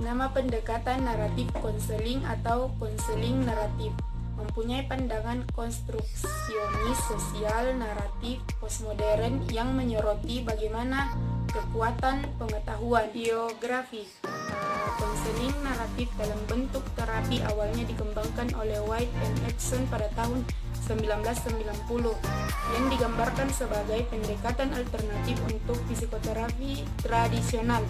Nama pendekatan naratif konseling atau konseling naratif mempunyai pandangan konstruksionis sosial naratif postmodern yang menyoroti bagaimana kekuatan pengetahuan biografi. Konseling naratif dalam bentuk terapi awalnya dikembangkan oleh White and Edson pada tahun 1990 yang digambarkan sebagai pendekatan alternatif untuk psikoterapi tradisional.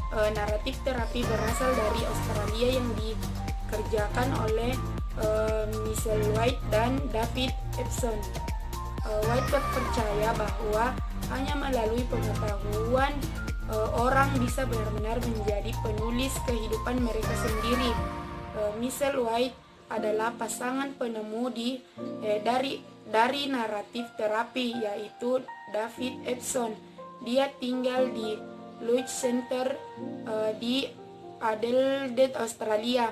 Naratif terapi berasal dari Australia yang dikerjakan oleh Michelle White dan David Epson. White percaya bahwa hanya melalui pengetahuan orang bisa benar-benar menjadi penulis kehidupan mereka sendiri. Michelle White adalah pasangan penemu dari naratif terapi, yaitu David Epson. Dia tinggal di Lloyd Center di Adelaide, Australia.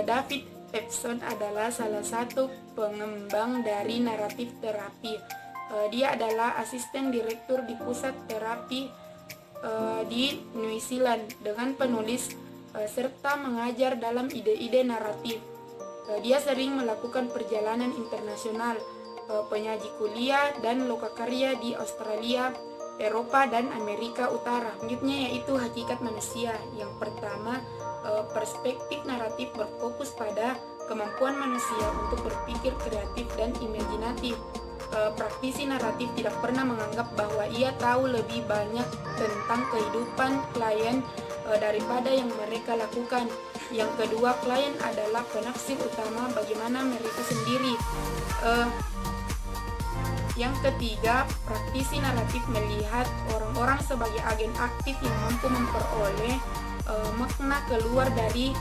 David Epson adalah salah satu pengembang dari naratif terapi. Dia adalah asisten direktur di pusat terapi di New Zealand dengan penulis serta mengajar dalam ide-ide naratif. Dia sering melakukan perjalanan internasional, penyaji kuliah dan lokakarya di Australia, Eropa, dan Amerika Utara. Selanjutnya yaitu hakikat manusia. Yang pertama, perspektif naratif berfokus pada kemampuan manusia untuk berpikir kreatif dan imajinatif. Praktisi naratif tidak pernah menganggap bahwa ia tahu lebih banyak tentang kehidupan klien daripada yang mereka lakukan. Yang kedua, klien adalah penaksir utama bagaimana mereka sendiri. Yang ketiga, praktisi naratif melihat orang-orang sebagai agen aktif yang mampu memperoleh makna keluar dari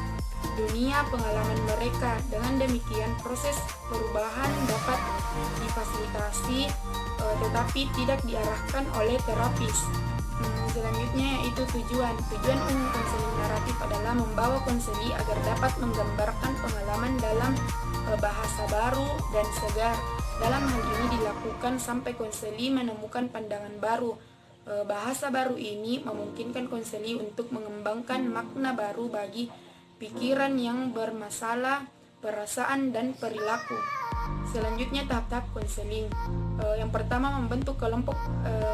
dunia pengalaman mereka. Dengan demikian, proses perubahan dapat difasilitasi tetapi tidak diarahkan oleh terapis. Selanjutnya yaitu tujuan. Tujuan umum konseling naratif adalah membawa konseli agar dapat menggambarkan pengalaman dalam bahasa baru dan segar. Dalam hal ini dilakukan sampai konseli menemukan pandangan baru. Bahasa baru ini memungkinkan konseli untuk mengembangkan makna baru bagi pikiran yang bermasalah, perasaan, dan perilaku. Selanjutnya tahap-tahap konseling. Yang pertama, membentuk kelompok,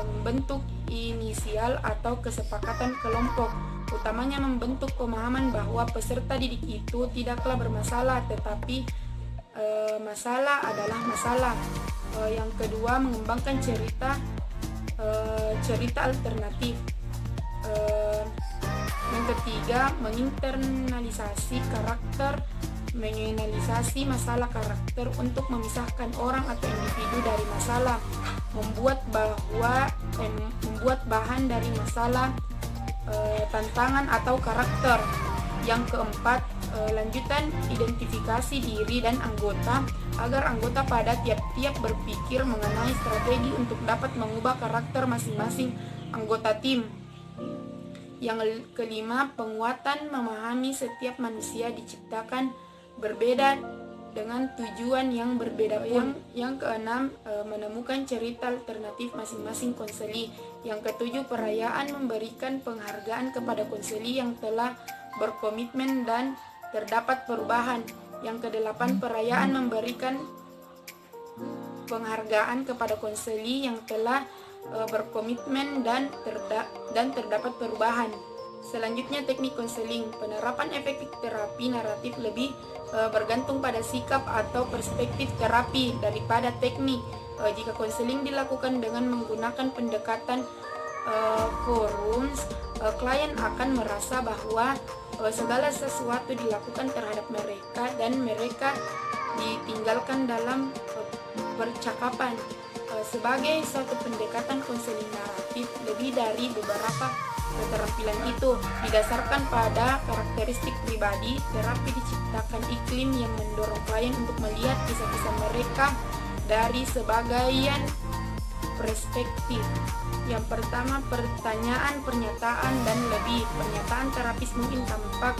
membentuk inisial atau kesepakatan kelompok. Utamanya membentuk pemahaman bahwa peserta didik itu tidaklah bermasalah, tetapi masalah adalah masalah. Yang kedua, mengembangkan cerita alternatif. Yang ketiga, menginternalisasi karakter, menganalisasi masalah karakter untuk memisahkan orang atau individu dari masalah, membuat bahan dari masalah, tantangan atau karakter. Yang keempat, lanjutan identifikasi diri dan anggota agar anggota pada tiap-tiap berpikir mengenai strategi untuk dapat mengubah karakter masing-masing anggota tim. Yang kelima, penguatan memahami setiap manusia diciptakan berbeda dengan tujuan yang berbeda pun. Yang keenam, menemukan cerita alternatif masing-masing konseli. Yang ketujuh, perayaan memberikan penghargaan kepada konseli yang telah berkomitmen dan terdapat perubahan. Yang kedelapan, perayaan memberikan penghargaan kepada konseli yang telah berkomitmen dan terdapat perubahan. Selanjutnya, teknik konseling. Penerapan efektif terapi naratif lebih bergantung pada sikap atau perspektif terapi daripada teknik. Jika konseling dilakukan dengan menggunakan pendekatan forums, klien akan merasa bahwa segala sesuatu dilakukan terhadap mereka dan mereka ditinggalkan dalam percakapan. Sebagai suatu pendekatan konseling naratif, lebih dari beberapa keterampilan itu didasarkan pada karakteristik pribadi. Terapi diciptakan iklim yang mendorong klien untuk melihat kisah-kisah mereka dari sebagian perspektif. Yang pertama, pertanyaan, pernyataan, dan lebih. Pernyataan terapis mungkin tampak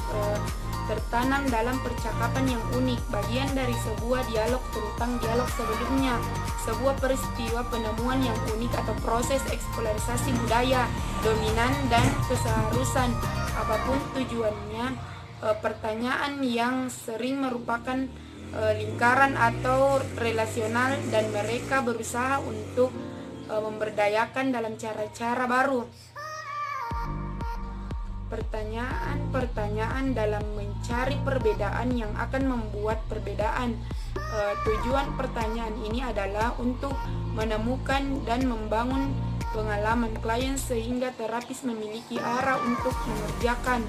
tertanam dalam percakapan yang unik, bagian dari sebuah dialog tentang dialog sebelumnya, sebuah peristiwa penemuan yang unik atau proses eksplorasi budaya, dominan, dan keseharusan. apapun tujuannya. Pertanyaan yang sering merupakan lingkaran atau relasional, dan mereka berusaha untuk memberdayakan dalam cara-cara baru. Pertanyaan-pertanyaan dalam mencari perbedaan yang akan membuat perbedaan. Tujuan pertanyaan ini adalah untuk menemukan dan membangun pengalaman klien sehingga terapis memiliki arah untuk mengerjakan.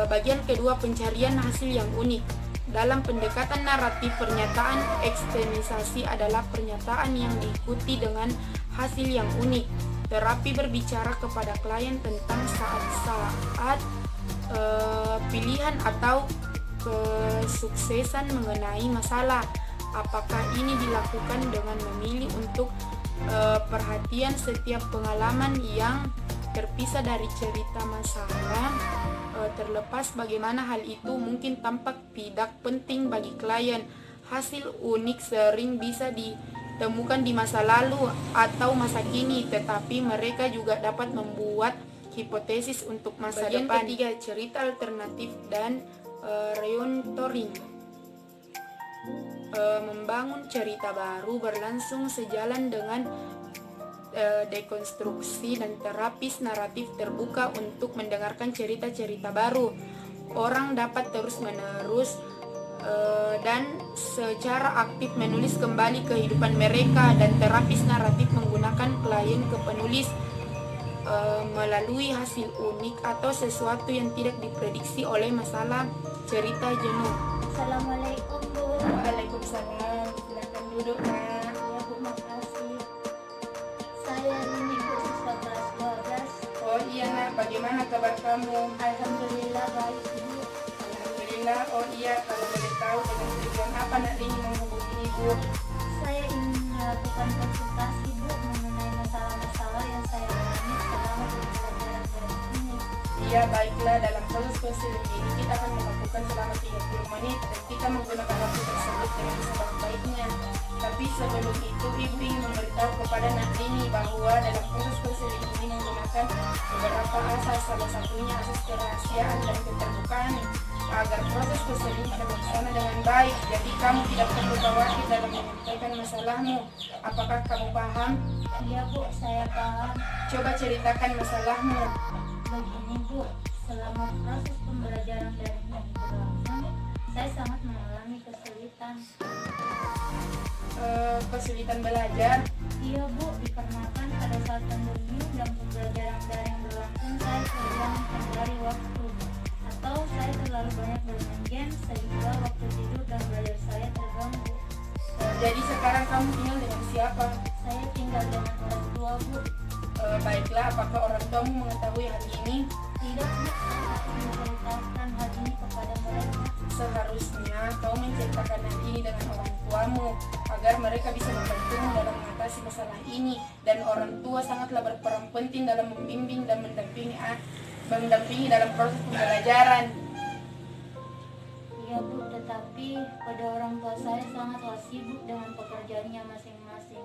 Bagian kedua, pencarian hasil yang unik. Dalam pendekatan naratif, pernyataan ekstenisasi adalah pernyataan yang diikuti dengan hasil yang unik. Terapi berbicara kepada klien tentang saat-saat pilihan atau kesuksesan mengenai masalah. Apakah ini dilakukan dengan memilih untuk perhatian setiap pengalaman yang terpisah dari cerita masalah, terlepas bagaimana hal itu mungkin tampak tidak penting bagi klien. Hasil unik sering bisa ditemukan di masa lalu atau masa kini, tetapi mereka juga dapat membuat hipotesis untuk masa depan. Bagian ketiga, cerita alternatif dan reontoring. Membangun cerita baru berlangsung sejalan dengan dekonstruksi, dan terapis naratif terbuka untuk mendengarkan cerita-cerita baru. Orang dapat terus-menerus dan secara aktif menulis kembali kehidupan mereka, dan terapis naratif menggunakan klien ke penulis melalui hasil unik atau sesuatu yang tidak diprediksi oleh masalah cerita jenuh. Assalamualaikum, Bu. Waalaikumsalam. Silakan duduk, Nak. Ya, Bu, makasih. Saya Rini, Bu, siswa kelas 12. Oh iya, Nak, bagaimana kabar kamu? Alhamdulillah baik, Bu. Alhamdulillah. Oh iya, kalau boleh tahu dengan tujuan apa Nak Rini menghubungi Ibu? Saya ingin melakukan konsultasi, Bu, mengenai masalah-masalah yang saya alami selama pembelajaran daring ini. Iya, baiklah. Dalam proses konseling ini kita akan melakukan selama 30 menit dan kita menggunakan waktu tersebut dengan sebaik-baiknya. Tapi sebelum itu, Ibu ingin memberitahu kepada Nak Rini bahwa dalam proses konseling ini menggunakan beberapa asas, salah satunya asas kerahasiaan dan keterbukaan, agar proses konseling terlaksana dengan baik. Jadi kamu tidak perlu khawatir dalam menyampaikan masalahmu. Apakah kamu paham? Iya, Bu, saya paham. Coba ceritakan masalahmu. Begini, Bu, selama proses pembelajaran daring ini berlangsung, saya sangat mengalami kesulitan. Kesulitan belajar. Iya, Bu, dikarenakan pada saat pandemi dan pembelajaran daring berlangsung, saya kehilangan kendali waktu, atau saya terlalu banyak bermain game sehingga waktu tidur dan belajar saya terganggu. Jadi sekarang kamu tinggal dengan siapa? Saya tinggal dengan orang tua, Bu. Baiklah, apakah orang tuamu mengetahui hal ini? Tidak, Bu, saya takut menceritakan hal ini kepada mereka. Seharusnya kau menceritakan hal ini dengan orang tuamu agar mereka bisa membantumu dalam mengatasi masalah ini. Dan orang tua sangatlah berperan penting dalam membimbing dan mendampingi dalam proses pembelajaran. Iya, Bu, tetapi pada orang tua saya sangatlah sibuk dengan pekerjaannya masing-masing,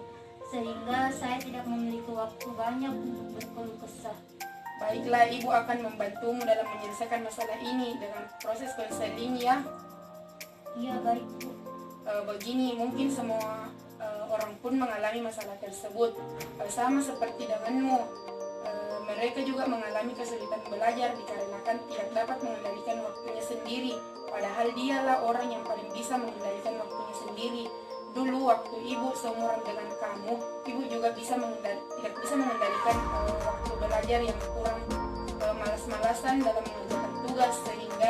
sehingga saya tidak memiliki waktu banyak untuk berkeluh kesah. Baiklah, Ibu akan membantumu dalam menyelesaikan masalah ini dengan proses konseling ya. Iya, baik, Bu. Begini, mungkin semua orang pun mengalami masalah tersebut, sama seperti denganmu. Mereka juga mengalami kesulitan belajar dikarenakan tidak dapat mengendalikan waktunya sendiri, padahal dialah orang yang paling bisa mengendalikan waktunya sendiri. Dulu waktu Ibu seumuran dengan kamu, Ibu juga tidak bisa mengendalikan waktu belajar yang kurang malas-malasan dalam mengerjakan tugas, sehingga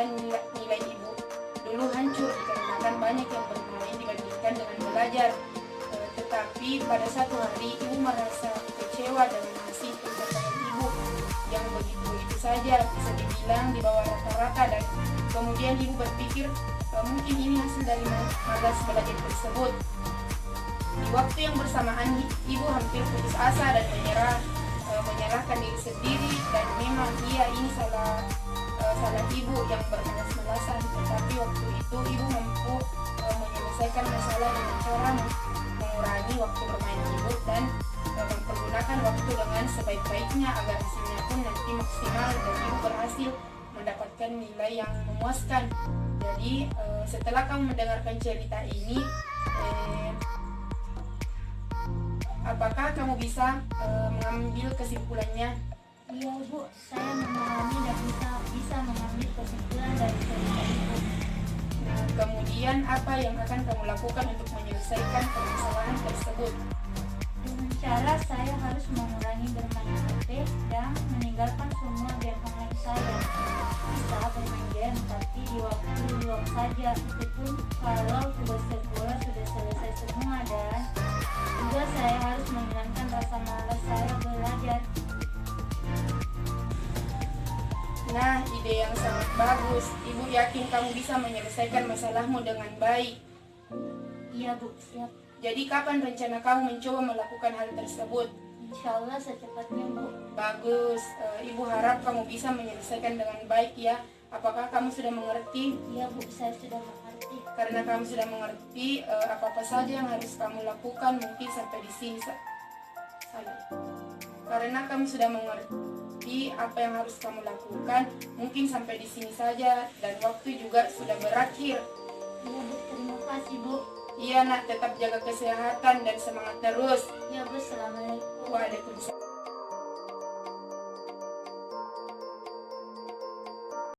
nilai Ibu dulu hancur dikarenakan banyak yang bermain dibandingkan dengan belajar. Tetapi pada satu hari Ibu merasa kecewa dengan hasil pencapaian Ibu yang begitu-begitu saja, bisa dibilang di bawah rata-rata, dan kemudian Ibu berpikir mungkin ini hasil dari malas belajar tersebut. Di waktu yang bersamaan, Ibu hampir putus asa dan menyalahkan diri sendiri, dan memang ini salah Ibu yang bermalas-malasan. Tetapi waktu itu Ibu mampu menyelesaikan masalah dengan cara mengurangi waktu bermain Ibu dan mempergunakan waktu dengan sebaik-baiknya agar hasilnya pun nanti maksimal dan ibu berhasil mendapatkan nilai yang memuaskan. Jadi setelah kamu mendengarkan cerita ini, apakah kamu bisa mengambil kesimpulannya? Iya Bu, saya memahami dan bisa mengambil kesimpulan dari cerita Ibu. Nah, kemudian apa yang akan kamu lakukan untuk menyelesaikan permasalahan tersebut? Dengan cara saya harus mengurangi bermain HP dan meninggalkan semua game online saya. Bisa bermain game tapi di waktu luang saja, itu pun kalau tugas sekolah sudah selesai semua, dan juga saya harus menghilangkan rasa malas saya belajar. Nah, ide yang sangat bagus. Ibu yakin kamu bisa menyelesaikan masalahmu dengan baik. Iya Bu, siap. Jadi kapan rencana kamu mencoba melakukan hal tersebut? Insya Allah secepatnya Bu. Bagus, Ibu harap kamu bisa menyelesaikan dengan baik ya. Apakah kamu sudah mengerti? Iya Bu, saya sudah mengerti. Karena kamu sudah mengerti apa-apa saja yang harus kamu lakukan, mungkin sampai di sini Karena kamu sudah mengerti apa yang harus kamu lakukan, mungkin sampai di sini saja dan waktu juga sudah berakhir. Iya Bu, terima kasih Bu. Iya nak, tetap jaga kesehatan dan semangat terus. Iya Bu, assalamualaikum. Waalaikumsalam.